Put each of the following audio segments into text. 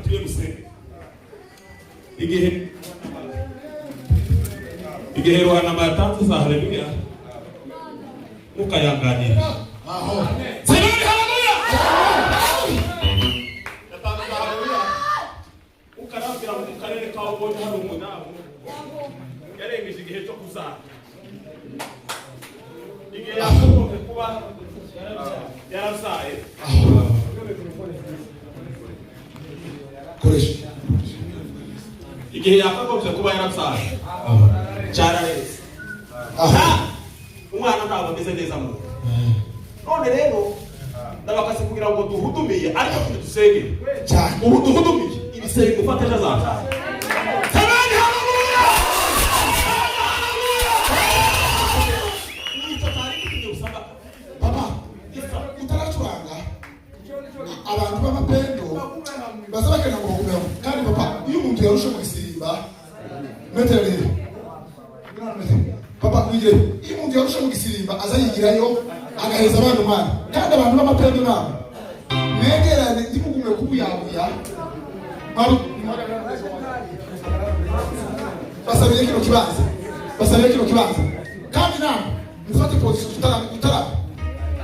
tuye musenge igihe Ruhana batanze za haleluya mukayanganira aho Sema haleluya ukarambira mu karere ka ubonye hari umunamu yarengeje igihe cyo kuzana igihe yakoze kuba yarazaye koresha igihe yakagombye kuba yarazaye cyarareze umwana ntabwo ameze neza mu none rero ndabakase kugira ngo duhudumiye ariko dusenge cyane ubu duhudumiye ibisenge ufata ejo azaza Sabani haleluya papa utaracuranga abantu b'amapendo bazabakana ngo bagumeho kandi papa iyo umuntu yarusha mu gisimba metero rero papa wigire iyo umuntu yarusha mu gisimba azayigirayo agaheza abana umwana kandi abantu b'amapendo nabo mwegerane ntimugume kubuyabuya basabiye kino kibanza kandi namwe mufate position utarame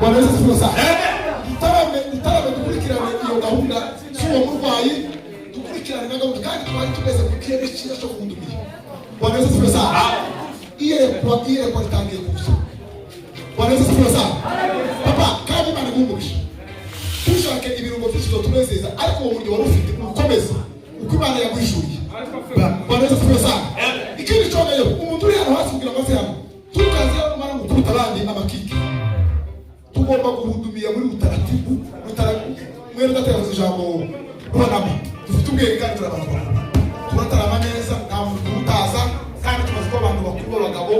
wanaweza sifuro sana utarame dukurikirane iyo gahunda cy'uwo murwayi dukurikirane na gahunda kandi twari tugeze ku kirere cyiza cyo kuhundumira wanaweza sifuro sana iyerekwa ritangiye kuza wanaweza sifuro sana papa kandi Imana igumurisha tushake ibirungo byinshi tunezeza ariko uwo muryo wari ufite ukomeza uko Imana yagwishyuriye wanaweza sifuro sana ikindi cyongeyeho umuntu uri hano hasi kugira ngo aze hano tukaze umara gukubita abandi amakiki tugomba guhudumira muri utaratibu mwere udateguza ijambo runama dufite ubwenge kandi turatarama neza nta muntu utaza kandi tumaze ko abantu bakuru b'abagabo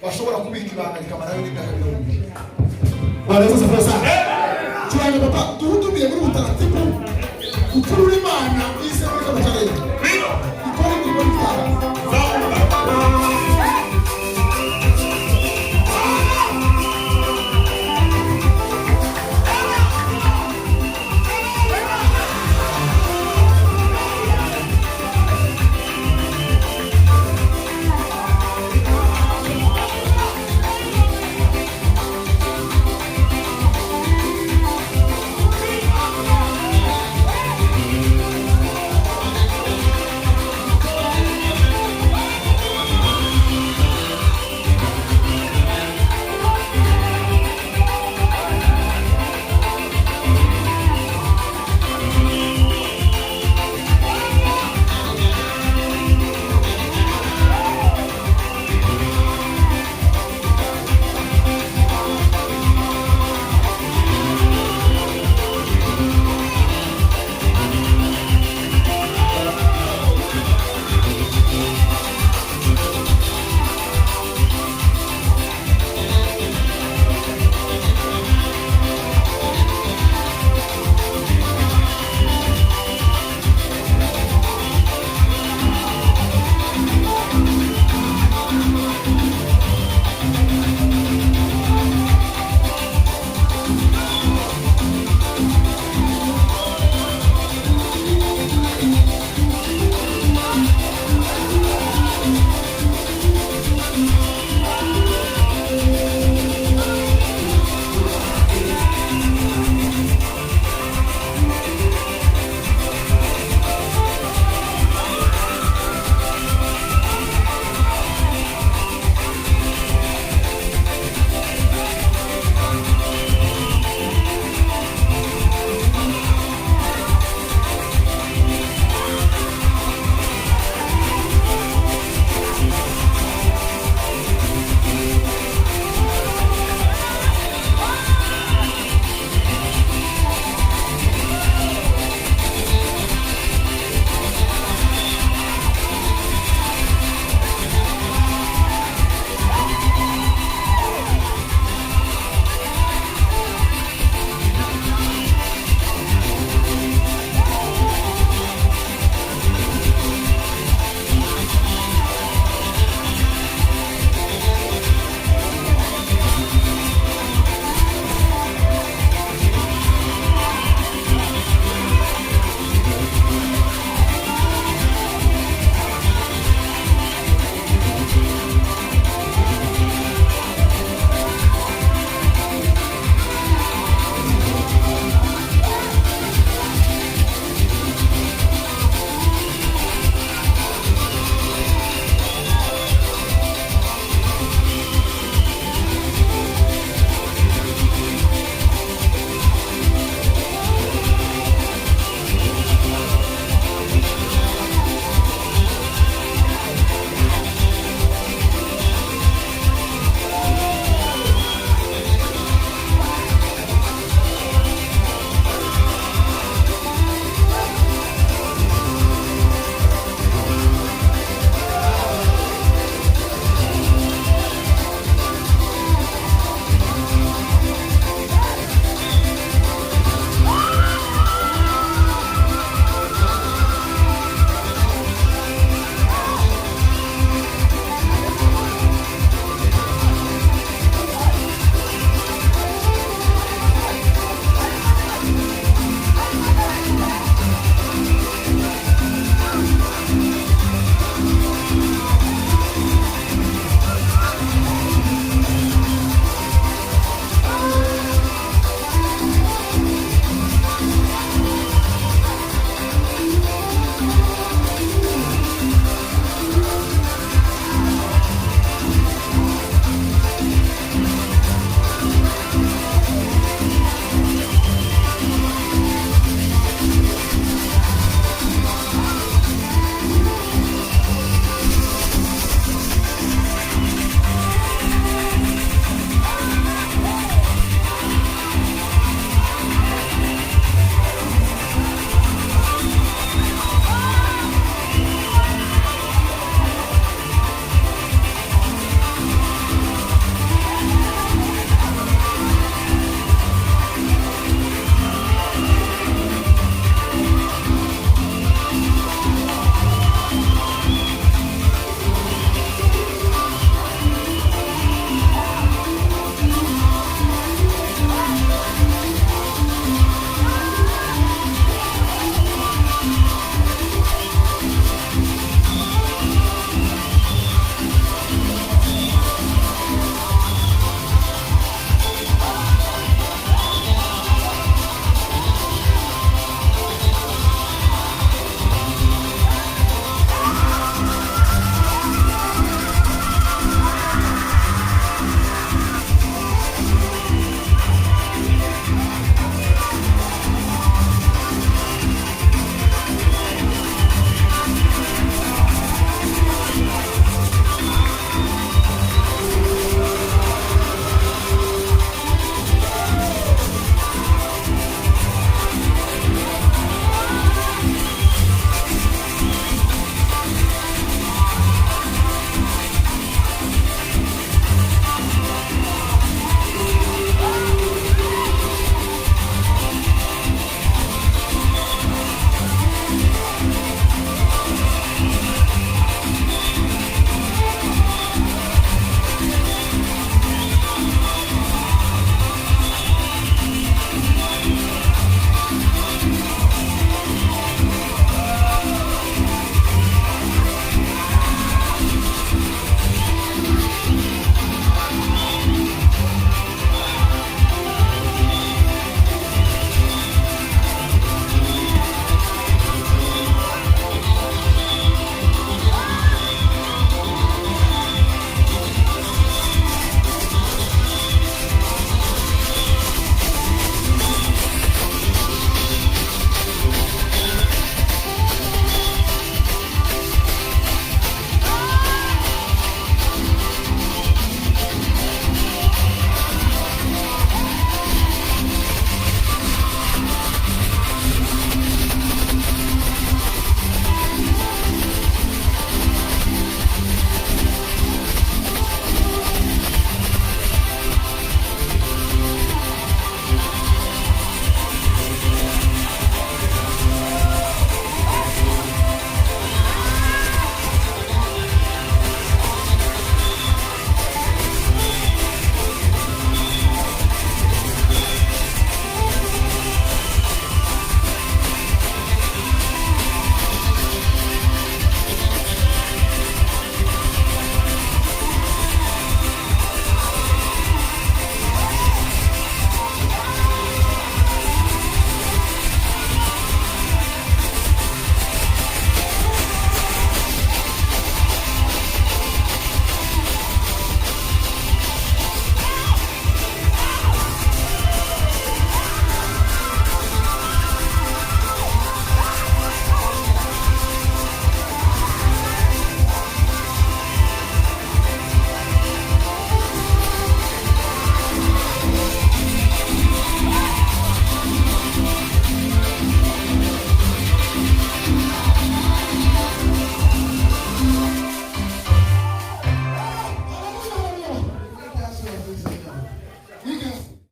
bashobora kubika ibanga rikamarayo n'imyaka 20 wanaweza sifuro sana turanga papa duhudumire muri utaratibu ukuri